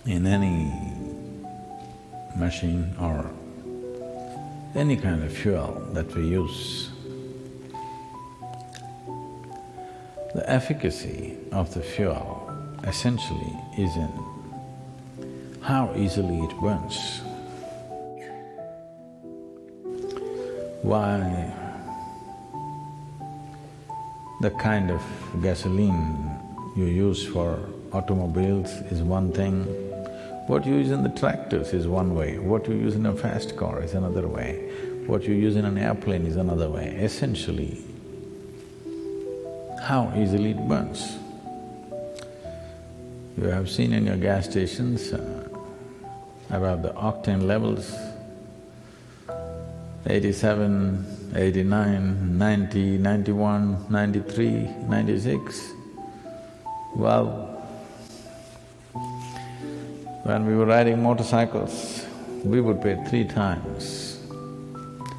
in any machine or any kind of fuel that we use, the efficacy of the fuel essentially is in how easily it burns. Why the kind of gasoline you use for automobiles is one thing, what you use in the tractors is one way, what you use in a fast car is another way, what you use in an airplane is another way. Essentially, how easily it burns. You have seen in your gas stations about the octane levels, 87, 89, 90, 91, 93, 96. Well, when we were riding motorcycles, we would pay 3 times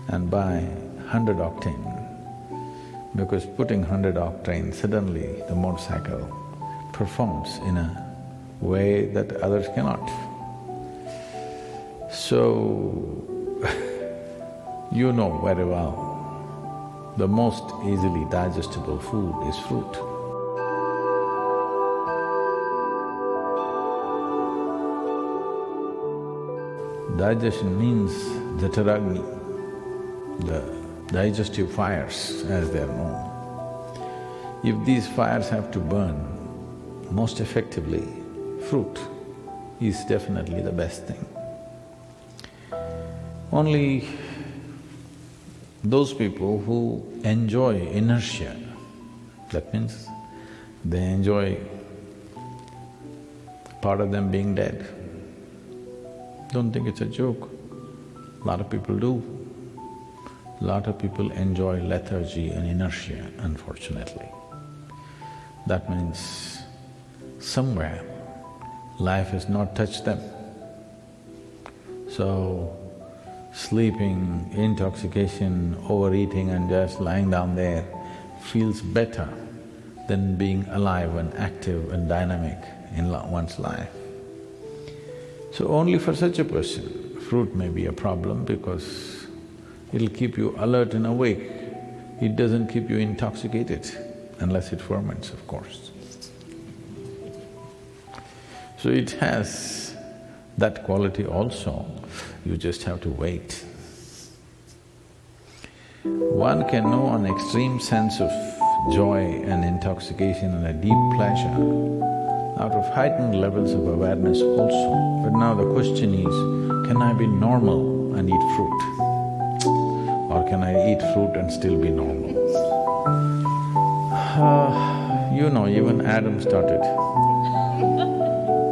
and buy 100 octane, because putting 100 octane, suddenly the motorcycle performs in a way that others cannot. So, you know very well, the most easily digestible food is fruit. Digestion means jataragni, the digestive fires as they are known. If these fires have to burn most effectively, fruit is definitely the best thing. Only those people who enjoy inertia, that means they enjoy part of them being dead. Don't think it's a joke, a lot of people do. A lot of people enjoy lethargy and inertia, unfortunately. That means somewhere life has not touched them. So, sleeping, intoxication, overeating and just lying down there feels better than being alive and active and dynamic in one's life. So only for such a person, fruit may be a problem because it'll keep you alert and awake. It doesn't keep you intoxicated, unless it ferments, of course. So it has that quality also, you just have to wait. One can know an extreme sense of joy and intoxication and a deep pleasure out of heightened levels of awareness also. But now the question is, can I be normal and eat fruit? Or can I eat fruit and still be normal? You know, even Adam started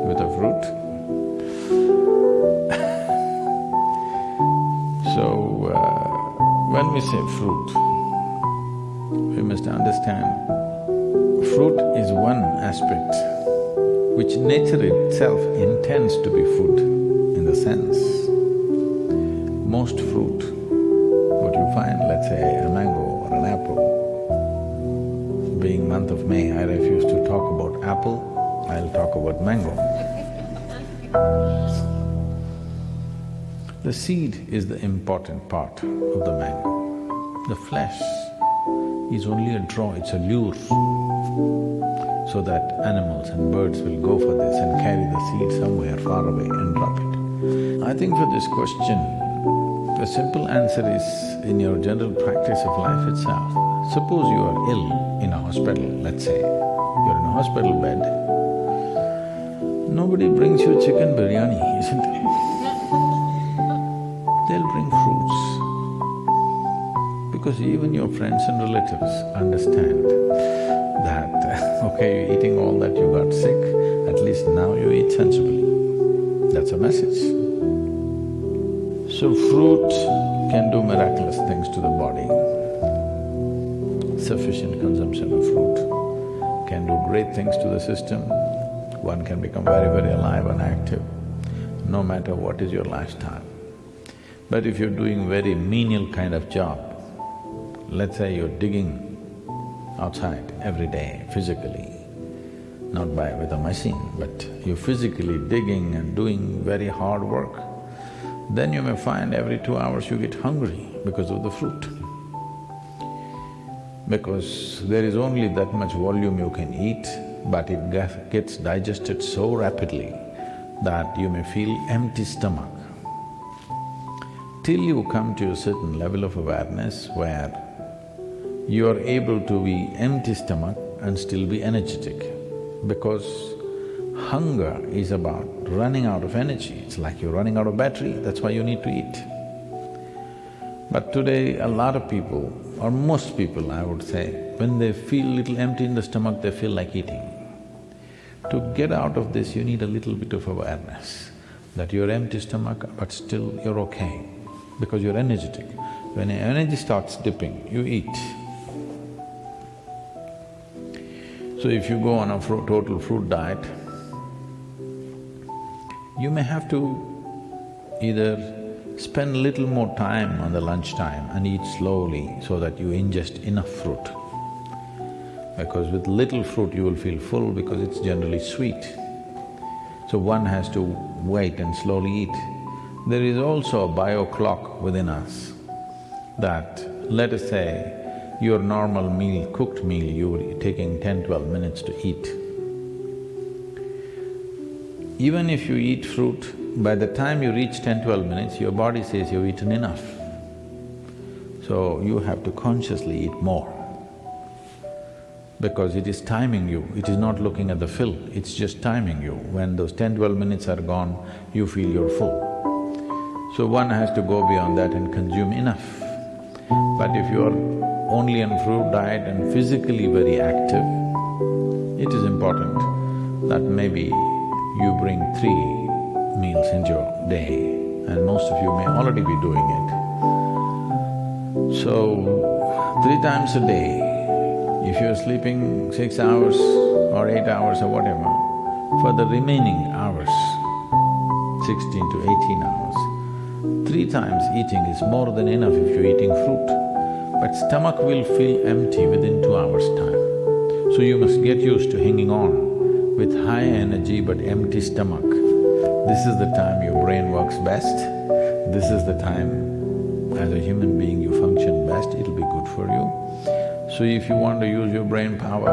with a fruit. So, when we say fruit, we must understand, fruit is one aspect which nature itself intends to be food, in the sense, most fruit, what you find, let's say a mango or an apple, being month of May, I refuse to talk about apple, I'll talk about mango. The seed is the important part of the mango. The flesh is only a draw, it's a lure, so that animals and birds will go for this and carry the seed somewhere far away and drop it. I think for this question, the simple answer is in your general practice of life itself. Suppose you are ill in a hospital, let's say, you're in a hospital bed, nobody brings you chicken biryani, isn't it? They'll bring fruits. Because even your friends and relatives understand that, okay, you're eating all that, you got sick, at least now you eat sensibly. That's a message. So fruit can do miraculous things to the body. Sufficient consumption of fruit can do great things to the system. One can become very, very alive and active, no matter what is your lifestyle. But if you're doing very menial kind of job, let's say you're digging outside every day physically, with a machine, but you're physically digging and doing very hard work, then you may find every 2 hours you get hungry because of the fruit. Because there is only that much volume you can eat, but it gets digested so rapidly that you may feel empty stomach. Till you come to a certain level of awareness where you are able to be empty stomach and still be energetic. Because hunger is about running out of energy, it's like you're running out of battery, that's why you need to eat. But today, a lot of people, or most people I would say, when they feel little empty in the stomach, they feel like eating. To get out of this, you need a little bit of awareness that you're empty stomach, but still you're okay, because you're energetic. When your energy starts dipping, you eat. So if you go on a total fruit diet, you may have to either spend a little more time on the lunchtime and eat slowly so that you ingest enough fruit. Because with little fruit you will feel full because it's generally sweet. So one has to wait and slowly eat. There is also a bio clock within us that, let us say, your normal meal, cooked meal, you're taking 10-12 minutes to eat. Even if you eat fruit, by the time you reach 10-12 minutes, your body says you've eaten enough. So you have to consciously eat more. Because it is timing you, it is not looking at the fill, it's just timing you. When those 10-12 minutes are gone, you feel you're full. So one has to go beyond that and consume enough. But if you are only on fruit diet and physically very active, it is important that maybe you bring 3 meals into your day, and most of you may already be doing it. So, 3 times a day, if you're sleeping 6 hours or 8 hours or whatever, for the remaining hours, 16 to 18 hours, 3 times eating is more than enough if you're eating fruit. But stomach will feel empty within 2 hours' time. So you must get used to hanging on with high energy but empty stomach. This is the time your brain works best, this is the time as a human being you function best, it'll be good for you. So if you want to use your brain power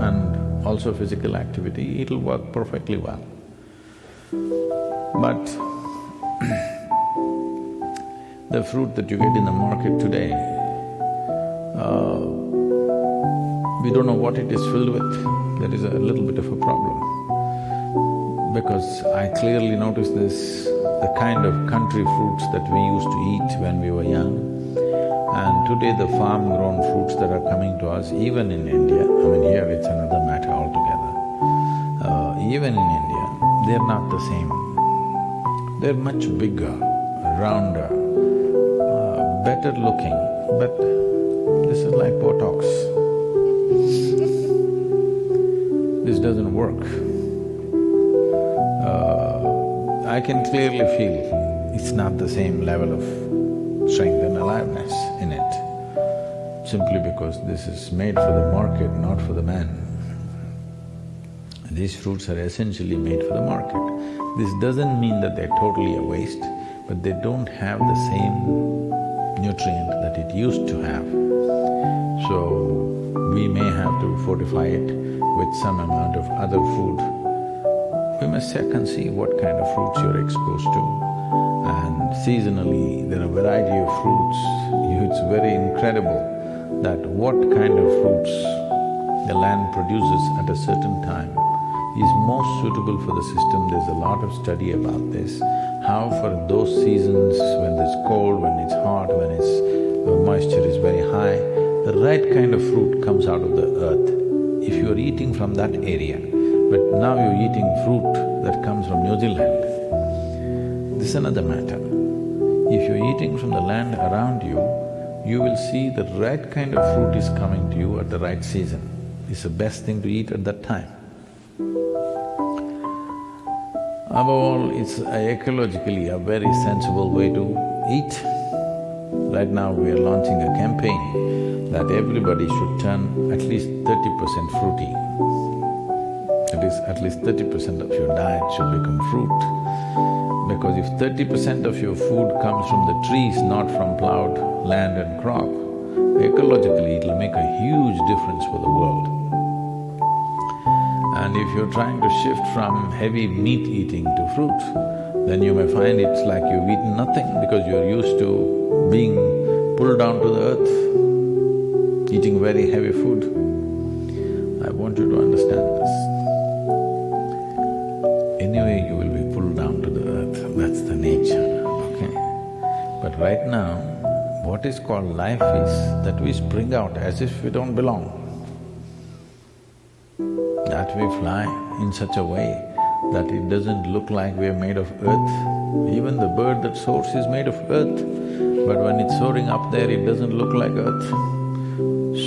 and also physical activity, it'll work perfectly well. But the fruit that you get in the market today, we don't know what it is filled with. There is a little bit of a problem. Because I clearly noticed this, the kind of country fruits that we used to eat when we were young, and today the farm-grown fruits that are coming to us, even in India, I mean here it's another matter altogether. Even in India, they're not the same. They're much bigger, rounder, better looking, but this is like Botox. This doesn't work. I can clearly feel it's not the same level of strength and aliveness in it, simply because this is made for the market, not for the man. These fruits are essentially made for the market. This doesn't mean that they're totally a waste, but they don't have the same nutrient that it used to have. So, we may have to fortify it with some amount of other food. We must check and see what kind of fruits you're exposed to. And seasonally, there are a variety of fruits. It's very incredible that what kind of fruits the land produces at a certain time is most suitable for the system. There's a lot of study about this, how for those seasons when it's cold, when it's hot, when the moisture is very high, the right kind of fruit comes out of the earth. If you're eating from that area, but now you're eating fruit that comes from New Zealand, this is another matter. If you're eating from the land around you, you will see the right kind of fruit is coming to you at the right season. It's the best thing to eat at that time. Above all, it's ecologically a very sensible way to eat. Right now we are launching a campaign that everybody should turn at least 30% fruity. It least 30% of your diet should become fruit. Because if 30% of your food comes from the trees, not from plowed land and crop, ecologically it'll make a huge difference for the world. And if you're trying to shift from heavy meat eating to fruit, then you may find it's like you've eaten nothing because you're used to being pulled down to the earth, eating very heavy food. I want you to understand this. Anyway, you will be pulled down to the earth, that's the nature, okay? But right now, what is called life is that we spring out as if we don't belong. That we fly in such a way that it doesn't look like we're made of earth. Even the bird that soars is made of earth, but when it's soaring up there, it doesn't look like earth.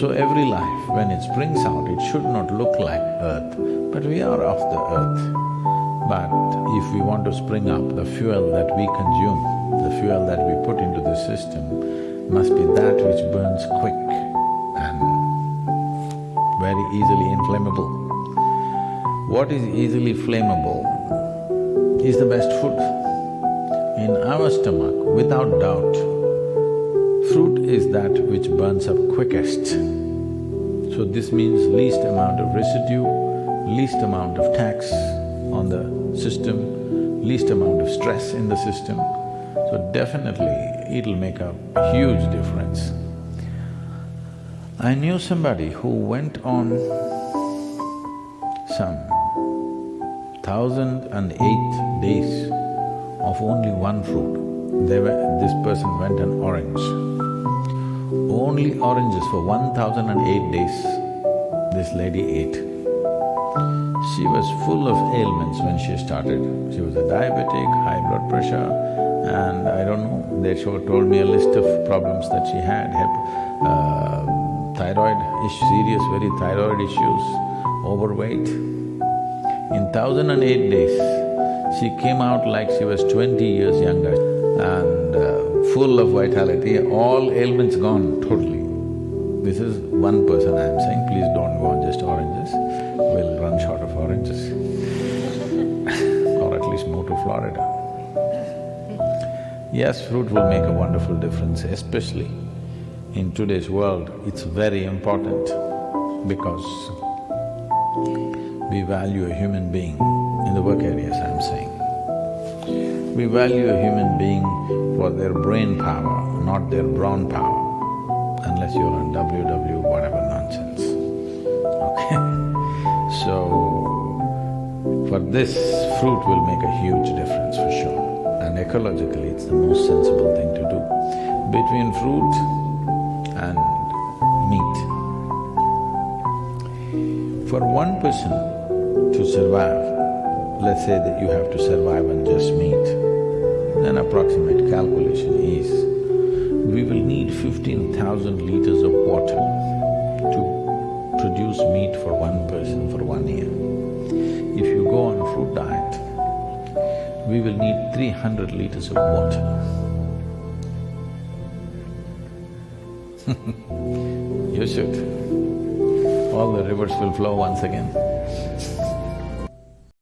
So every life, when it springs out, it should not look like earth, but we are of the earth. But if we want to spring up, the fuel that we consume, the fuel that we put into the system must be that which burns quick and very easily inflammable. What is easily flammable is the best food. In our stomach, without doubt, fruit is that which burns up quickest. So this means least amount of residue, least amount of tax on the system, least amount of stress in the system. So definitely it'll make a huge difference. I knew somebody who went on some 1,008 days of only one fruit. This person went on orange. Only oranges for 1,008 days this lady ate. She was full of ailments when she started. She was a diabetic, high blood pressure, and I don't know, they told me a list of problems that she had, thyroid, serious very thyroid issues, overweight. In 1,008 days, she came out like she was 20 years younger and full of vitality, all ailments gone totally. This is one person I'm saying, please don't go on just oranges, we'll run short of oranges or at least move to Florida. Yes, fruit will make a wonderful difference, especially in today's world. It's very important because we value a human being, in the work areas I'm saying. We value a human being for their brain power, not their brawn power, unless you're on WW whatever nonsense, okay? So, for this, fruit will make a huge difference for sure. And ecologically, it's the most sensible thing to do. Between fruit and meat, for one person to survive, let's say that you have to survive on just meat, an approximate calculation is, we will need 15,000 liters of water to produce meat for one person for 1 year. If you go on a fruit diet, we will need 300 liters of water. You should. All the rivers will flow once again.